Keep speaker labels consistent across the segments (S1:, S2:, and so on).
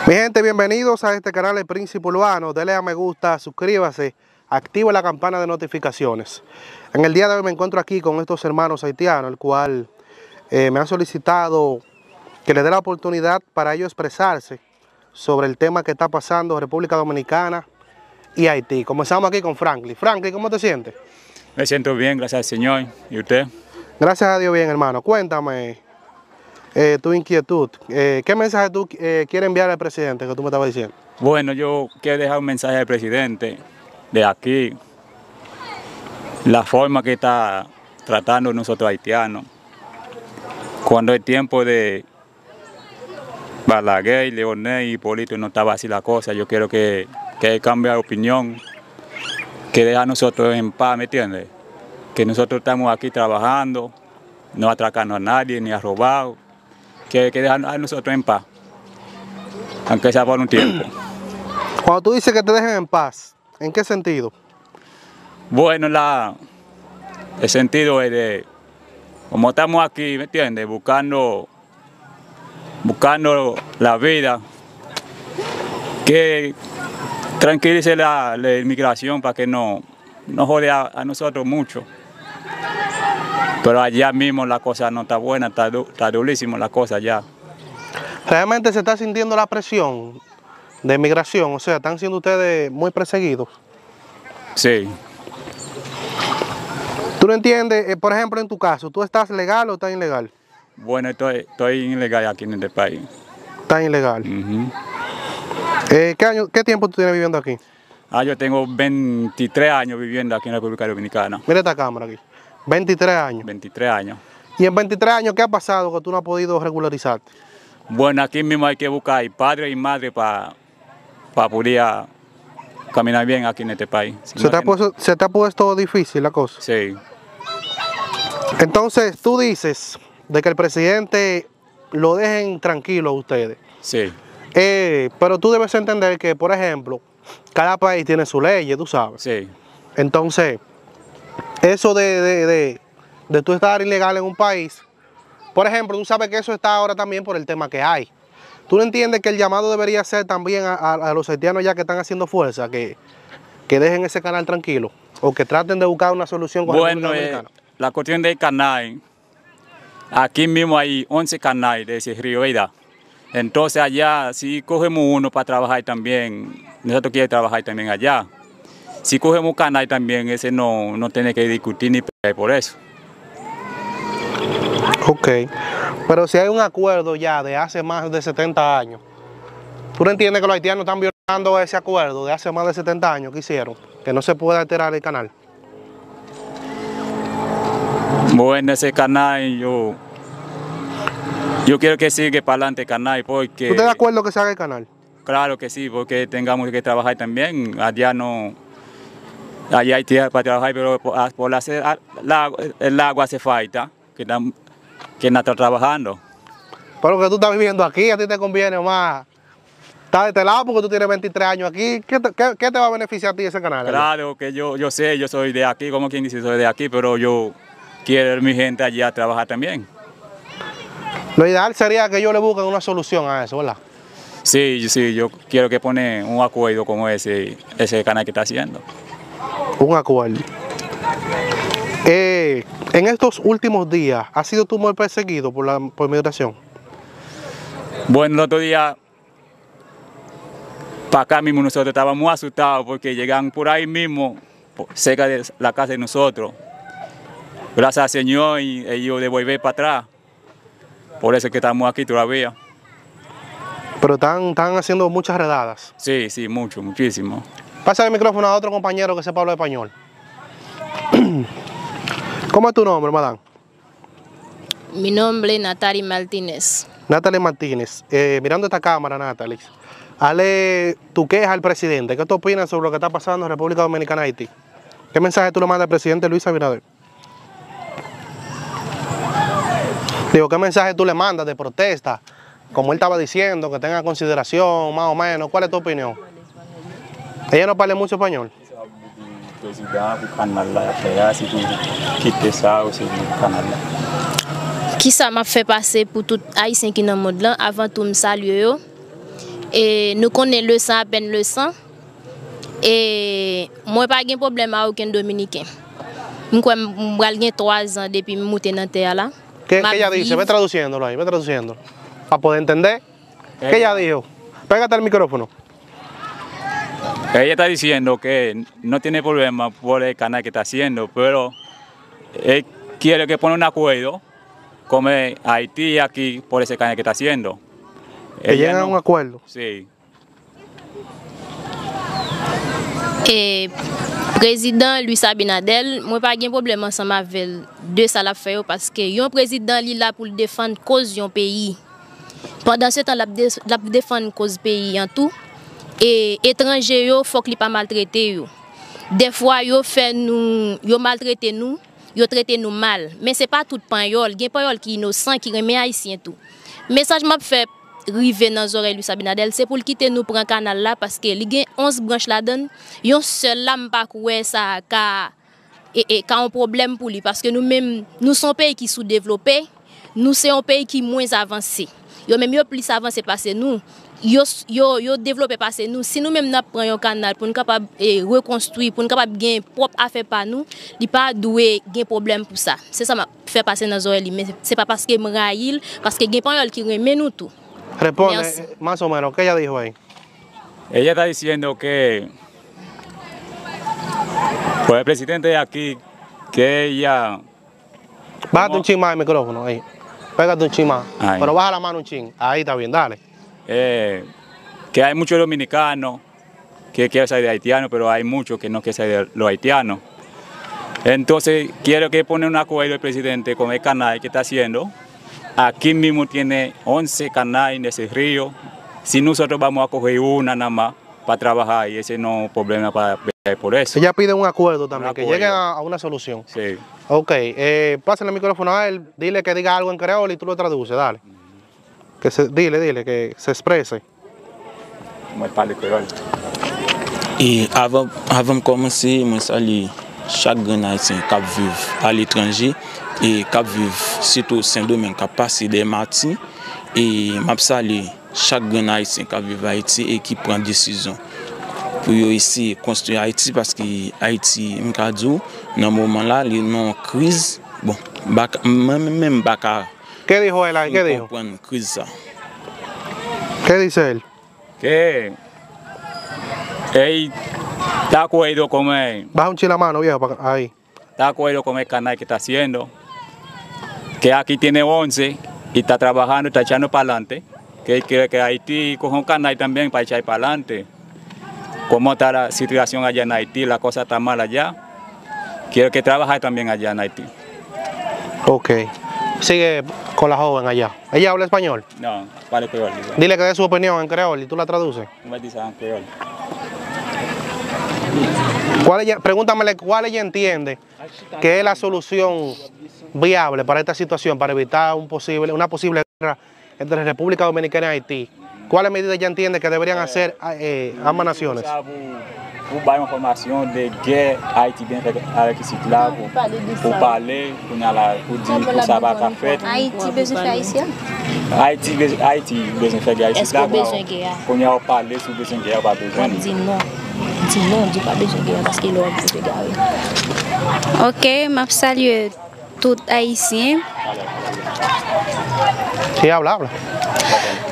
S1: Mi gente, bienvenidos a este canal El Príncipe Urbano. Dele a me gusta, suscríbase, active la campana de notificaciones. En el día de hoy me encuentro aquí con estos hermanos haitianos, el cual me han solicitado que le dé la oportunidad para ellos expresarse sobre el tema que está pasando en República Dominicana y Haití. Comenzamos aquí con Franklin. Franklin, ¿cómo te sientes?
S2: Me siento bien, gracias al Señor. ¿Y usted?
S1: Gracias a Dios bien, hermano. Cuéntame tu inquietud. ¿Qué mensaje tú quieres enviar al presidente que tú me estabas diciendo?
S2: Bueno, yo quiero dejar un mensaje al presidente de aquí. La forma que está tratando nosotros haitianos. Cuando el tiempo de Balaguer, Leonel y Hipólito no estaba así la cosa, yo quiero que él cambie de opinión, que deje a nosotros en paz, ¿me entiendes? Que nosotros estamos aquí trabajando, no atracando a nadie ni a robar, que deje a nosotros en paz, aunque sea por un tiempo.
S1: Cuando tú dices que te dejen en paz, ¿en qué sentido?
S2: Bueno, el sentido es de, como estamos aquí, ¿me entiendes? Buscando la vida, que tranquilice la inmigración para que no jode a nosotros mucho. Pero allá mismo la cosa no está buena, está durísimo la cosa allá.
S1: ¿Realmente se está sintiendo la presión de migración? O sea, ¿están siendo ustedes muy perseguidos?
S2: Sí.
S1: ¿Tú no entiendes? Por ejemplo, en tu caso, ¿tú estás legal o estás ilegal?
S2: Bueno, estoy ilegal aquí en este país.
S1: Estás ilegal. ¿Qué tiempo tú tienes viviendo aquí?
S2: Yo tengo 23 años viviendo aquí en la República Dominicana.
S1: Mira esta cámara aquí. 23 años.
S2: 23 años.
S1: ¿Y en 23 años qué ha pasado que tú no has podido regularizarte?
S2: Bueno, aquí mismo hay que buscar padre y madre para poder caminar bien aquí en este país.
S1: ¿Se te ha puesto difícil la cosa?
S2: Sí.
S1: Entonces, tú dices de que el presidente lo dejen tranquilo a ustedes.
S2: Sí.
S1: Pero tú debes entender que, por ejemplo, cada país tiene su ley, tú sabes.
S2: Sí.
S1: Entonces, eso de tú estar ilegal en un país, por ejemplo, tú sabes que eso está ahora también por el tema que hay. ¿Tú no entiendes que el llamado debería ser también a los haitianos ya que están haciendo fuerza, que dejen ese canal tranquilo o que traten de buscar una solución con
S2: Bueno,
S1: el Dominicano?
S2: La cuestión del canal, aquí mismo hay 11 canales de ese río, ¿verdad? Entonces allá, si cogemos uno para trabajar también, nosotros queremos trabajar también allá. Si cogemos un canal también, ese no tiene que discutir ni pelear por eso.
S1: Ok, pero si hay un acuerdo ya de hace más de 70 años, ¿tú no entiendes que los haitianos están violando ese acuerdo de hace más de 70 años que hicieron? Que no se puede alterar el canal.
S2: Bueno, ese canal yo quiero que siga para adelante el canal porque...
S1: ¿Tú estás de acuerdo que se haga el canal?
S2: Claro que sí, porque tengamos que trabajar también. Allá hay tierra para trabajar, pero por hacer el agua hace falta, que no está trabajando.
S1: Pero que tú estás viviendo aquí, a ti te conviene más estar de este lado porque tú tienes 23 años aquí. ¿Qué te va a beneficiar a ti ese canal?
S2: Claro que yo sé, yo soy de aquí, como quien dice, soy de aquí, pero yo quiero mi gente allá a trabajar también.
S1: Lo ideal sería que ellos le busquen una solución a eso, ¿verdad?
S2: Sí, yo quiero que pone un acuerdo como ese canal que está haciendo.
S1: Un acuerdo. En estos últimos días, ¿has sido tú muy perseguido por migración?
S2: Bueno, el otro día, para acá mismo nosotros estábamos muy asustados porque llegan por ahí mismo, cerca de la casa de nosotros. Gracias al Señor y ellos devolver para atrás. Por eso es que estamos aquí todavía.
S1: Pero están haciendo muchas redadas.
S2: Sí, muchísimo.
S1: Pasa el micrófono a otro compañero que sepa hablar español. ¿Cómo es tu nombre, madame?
S3: Mi nombre es Natalie Martínez.
S1: Natalie Martínez. Mirando esta cámara, Natalie, hazle tu queja al presidente. ¿Qué tú opinas sobre lo que está pasando en República Dominicana y Haití? ¿Qué mensaje tú le mandas al presidente Luis Abinader? Digo, ¿qué mensaje tú le mandas de protesta? Como él estaba diciendo, que tenga consideración, más o menos. ¿Cuál es tu opinión? Ella no habla mucho español.
S3: Qui ça m'a fait passer pour tout haïtien qui dans le monde là avant tout me saluer yo Et nous connaissons le sang, à peine le sang. Et moi, pas de problème avec aucun Dominicain. Je suis 3 ans depuis que je suis dans terre là.
S1: ¿Qué ella dice? Ve traduciéndolo ahí, ve traduciéndolo. Para poder entender. ¿Qué ella dijo? Pégate al micrófono.
S2: Ella está diciendo que no tiene problema por el canal que está haciendo, pero él quiere que ponga un acuerdo con Haití aquí por ese canal que está haciendo.
S1: Que lleguen a un acuerdo.
S2: Sí.
S3: Président Luis Abinadel, moi pas de problème ensemble avec deux ça l'a fait parce que un président il là pour défendre cause d'un pays. Pendant ce temps la défendre cause pays en tout et étranger yo faut qu'il pas maltraiter yo. Des fois yo fait nous yo maltraiter nous, yo traiter nous mal, mais c'est pas tout pagnol, gen pagnol qui innocent qui remet haïtien tout. Message m'a fait rive dans les oreilles Luis Abinadel, c'est pour quitter nous pour un canal là parce que il y a 11 branches là-dedans. Yon seul là m'pas koué ça ka un problème pour lui parce que nous-mêmes nous sommes un pays qui sous-développé, nous c'est un pays qui moins avancé. Yo même yo plus avancé parce nous, yo développé parce nous. Si nous-mêmes n'a prend un canal pour nous capable reconstruire, pour nous capable gain propre affaire par nous, il pas doué gain problème pour ça. C'est ça m'a fait passer dans les oreilles mais c'est pas parce que m'raïl parce que gain pagnol qui remet nous tout.
S1: Responde más o menos, ¿qué ella dijo ahí?
S2: Ella está diciendo que pues el presidente de aquí, que ella...
S1: Bájate un chin más el micrófono, ahí. Pégate un chin más.
S2: Ahí.
S1: Pero baja la mano un chin. Ahí está bien, dale.
S2: Que hay muchos dominicanos que quieren salir de haitianos, pero hay muchos que no quieren salir de los haitianos. Entonces, quiero que pone un acuerdo el presidente con el canal que está haciendo. Aquí mismo tiene 11 canales en ese río. Si nosotros vamos a coger una nada más para trabajar, y ese no es problema para ver por eso.
S1: Ella pide un acuerdo también,
S2: Un
S1: que
S2: acuerdo.
S1: llegue a una solución.
S2: Sí.
S1: Ok, pásale el micrófono a él, dile que diga algo en creol y tú lo traduces, dale. Dile que se exprese.
S2: Moi, parle créole.
S4: Et avant de commencer, je salue chaque grand haïtien qui vit à l'étranger et qui vit surtout Saint-Domingue, qui passe des Martins. Et je salue chaque grand haïtien qui vit à Haïti et qui prend des décisions pour essayer de construire Haïti parce que Haïti, dans ce moment-là, il y a une crise. Bon, même Bakar.
S1: ¿Qué dijo él ahí? ¿Qué dijo?
S4: Crise.
S1: ¿Qué dice él?
S2: Que él está de acuerdo con él.
S1: Baja un chin la mano, viejo, ahí.
S2: Está de acuerdo con el canal que está haciendo, que aquí tiene 11 y está trabajando, está echando para adelante, que él quiere que Haití coja un canal también para echar para adelante. Como está la situación allá en Haití, la cosa está mal allá, quiero que trabaje también allá en Haití.
S1: Ok. Sigue con la joven allá. ¿Ella habla español?
S2: No, vale creol.
S1: Dile que dé su opinión en creol y tú la traduces.
S2: No me dicen creol.
S1: Pregúntamele cuál ella entiende que es la solución viable para esta situación, para evitar una posible guerra entre República Dominicana y Haití. ¿Cuáles medidas ella entiende que deberían hacer ambas naciones?
S2: Pour avoir une information de guerre haïtienne avec ce là pour parler, pour dire que ça va pas faire.
S5: Haïti besoin de haïtien?
S2: Haïti besoin de faire guerre.
S3: Est-ce qu'on besoin de guerre?
S2: Pour nous parler sur besoin de guerre, pas besoin.
S3: Dis non. Dis non, dis pas besoin de guerre parce qu'il aura besoin de guerre.
S5: Ok, je salue tout haïtien.
S1: Sí, habla.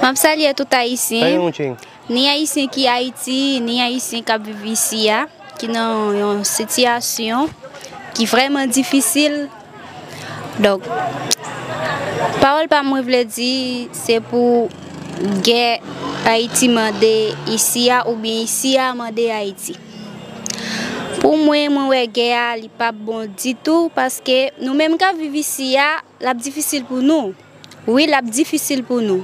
S5: Je salue tout
S1: Péguen
S5: haïtien.
S1: un chin.
S5: Ni haïtien qui Haïti, ni haïtien qui vit ici, qui dans une situation qui est vraiment difficile. Donc, parole pas moi veut dire c'est pour guerre Haïti mandé ici ou bien ici à mandé Haïti. Pour moi guerre n'est pas bon du tout parce que nous-mêmes qui vivons ici, c'est difficile pour nous. Oui, c'est difficile pour nous.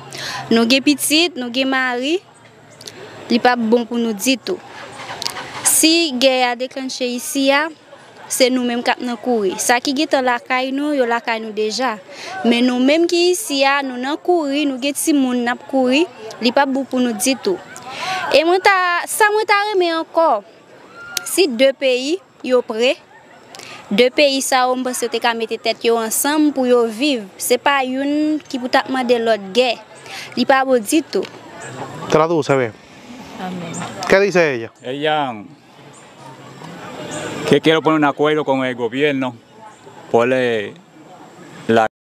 S5: Nous sommes petites, nous sommes mariés. Ce n'est pas bon pour nous du tout. Si la guerre a déclenché ici, c'est nous-mêmes qui avons couru. Ça qui est la caille nous, la caille nous déjà. Mais nous-mêmes qui ici, nous avons couru, nous avons des gens qui ont couru, ce n'est pas bon pour nous du tout. Et ça m'a encore. Si deux pays sont prêts, deux pays ça on pense que mettre tête ensemble pour vivre. C'est pas une qui peut demander l'autre guerre. Ce n'est pas bon du tout.
S1: Traduce, ve.
S3: Amén.
S1: ¿Qué dice ella?
S2: Ella que quiero poner un acuerdo con el gobierno por la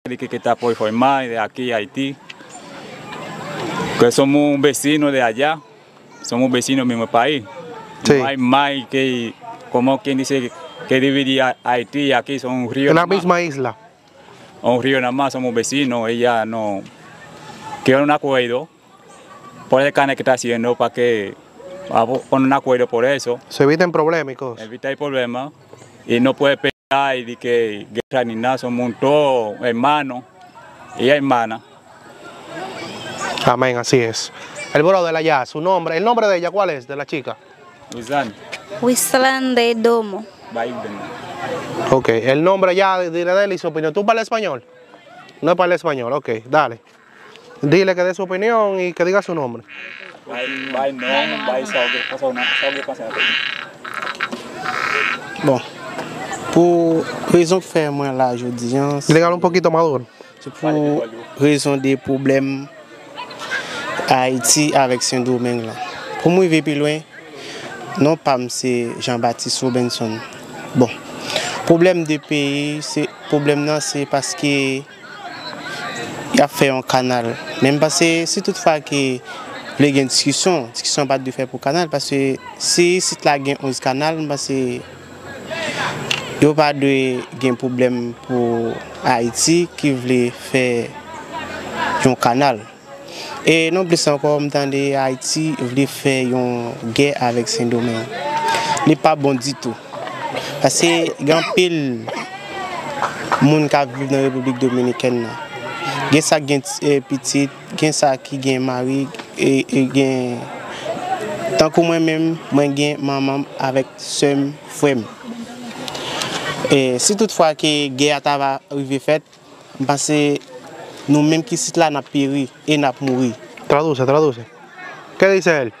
S2: que está por formar de aquí a Haití, que somos vecinos de allá, somos vecinos del mismo país.
S1: Sí.
S2: No hay más que, como quien dice, que dividir a Haití y aquí son un río.
S1: En la
S2: nada más.
S1: misma isla.
S2: Un río nada más, somos vecinos. Ella no quiere un acuerdo por el canal que está haciendo para que poner un acuerdo por eso.
S1: Se eviten problemas y cosas.
S2: Evita el problema y no puede pelear y de que guerra ni nada, somos todos hermanos y hermanas.
S1: Amén, así es. El brother allá, su nombre, el nombre de ella, ¿cuál es? De la chica.
S2: Luisán,
S5: Wislan de Domo.
S2: Biden.
S1: Ok, el nombre ya, dile de él y su opinión. ¿Tú hablas español? No hablas español, ok, dale. Dile que dé su opinión y que diga su nombre.
S6: Bon, pour raison que fait moi là aujourd'hui,
S1: Dígalo un poquito más duro.
S6: c'est pour raison des problèmes à Haïti avec Saint-Domingue là. Pour moi, vivre plus loin, non pas c'est Jean-Baptiste Robinson. Bon, problème de pays, c'est parce que il a fait un canal. Même parce que c'est toutefois que il y a une discussion pas de faire pour canal parce que si là il y a 11 canal, parce que il n'y a pas de problème pour Haïti qui voulait faire un canal. Et non plus encore, m'entendez, Haïti voulait faire une guerre avec Saint-Domingue. Ce n'est pas bon du tout. Parce que il y a un pile de monde qui vivent dans la République dominicaine. Il y a ça qui est petit, il y a ça qui est marié, et tant que moi-même, j'ai maman avec son frère. Et si toutefois que la guerre va arriver faite, parce que nous-mêmes qui sommes là, nous péri et nous mouru.
S1: Traduce, traduce. ¿Qué dice él?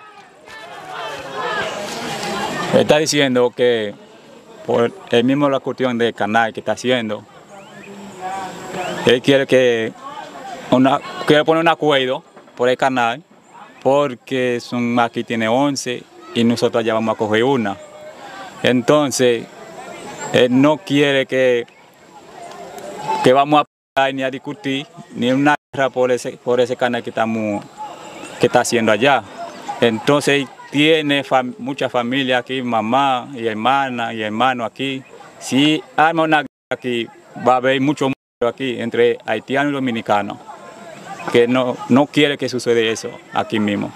S2: Está diciendo que por el mismo la cuestión del canal que está haciendo, él quiere quiere poner un acuerdo por el canal porque aquí tiene 11 y nosotros ya vamos a coger una. Entonces, él no quiere que vamos a pelear ni a discutir ni una guerra por ese canal que está haciendo allá. Entonces, tiene mucha familia aquí, mamá y hermana y hermano aquí. Si arma una guerra aquí, va a haber mucho mundo aquí entre haitianos y dominicanos, que no quiere que suceda eso aquí mismo.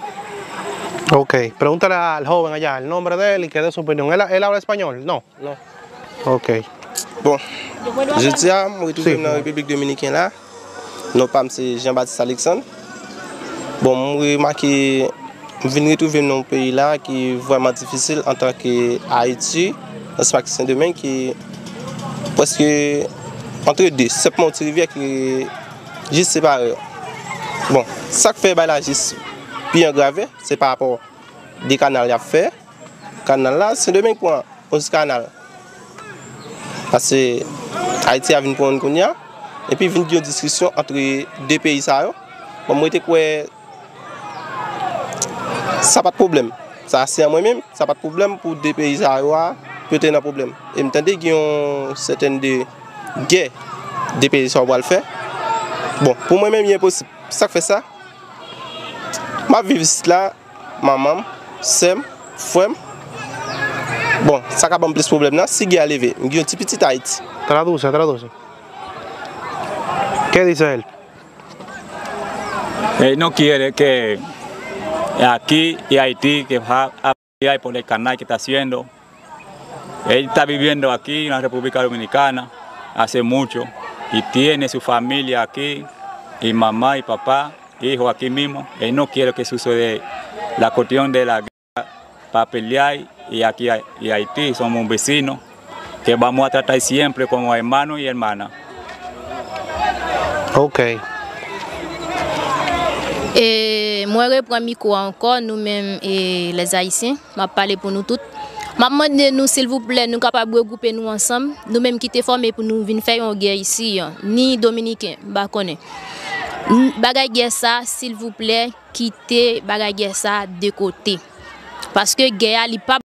S1: Ok, pregúntale al joven allá el nombre de él y que dé su opinión. ¿Él habla español? No.
S6: Non.
S1: Ok.
S6: Bon, je dis à moi retrouver dans la République dominicaine là. Non pas c'est Jean-Baptiste Alexandre. Bon, moi remarqué je viens retrouver dans un pays là qui est vraiment difficile en tant que Haïti, dans ce Saint-Domingue qui parce que entre deux, c'est mon rivière qui est juste séparé. Bon, ça qui fait là juste bien grave, c'est par rapport des canaux qu'il a fait. Canal là, Saint-Domingue pour 11 canal. Parce que Haïti a venu pour une cognac et puis il y a une discussion entre deux pays. Bon, moi, je crois ça pas de problème. Ça, c'est à moi-même, ça pas de problème pour deux pays. Peut-être un problème. Et je m'entendais qu'il y a certaines guerres des pays qui vont le faire. Bon, pour moi-même, il est impossible. Ça fait ça. Ma vie ici là, maman, Sem, frère. Bon, ça a plus de problème là. Si il a levé, il y a un petit Haïti.
S1: Traduce, traduce. ¿Qué dice él?
S2: Él no quiere que aquí y Haití, que va a pelear por el canal que está haciendo. Él está viviendo aquí en la República Dominicana hace mucho y tiene su familia aquí, y mamá y papá, hijos aquí mismo. Él no quiere que suceda la cuestión de la guerra para pelear, y aquí y Haití somos vecinos que vamos a tratar siempre como hermanos y hermanas.
S1: Ok.
S3: Et moi, je reprends le micro encore, nous-mêmes et les Haïtiens. Je vais parler pour nous tous. Je demande nous, s'il vous plaît, nous sommes capables de regrouper nous ensemble. Nous-mêmes qui sommes formés pour nous venir faire une guerre ici, ni Dominicains, je connais. Bagay ça, s'il vous plaît, quittez bagay ça de côté. Parce que guerre, il pas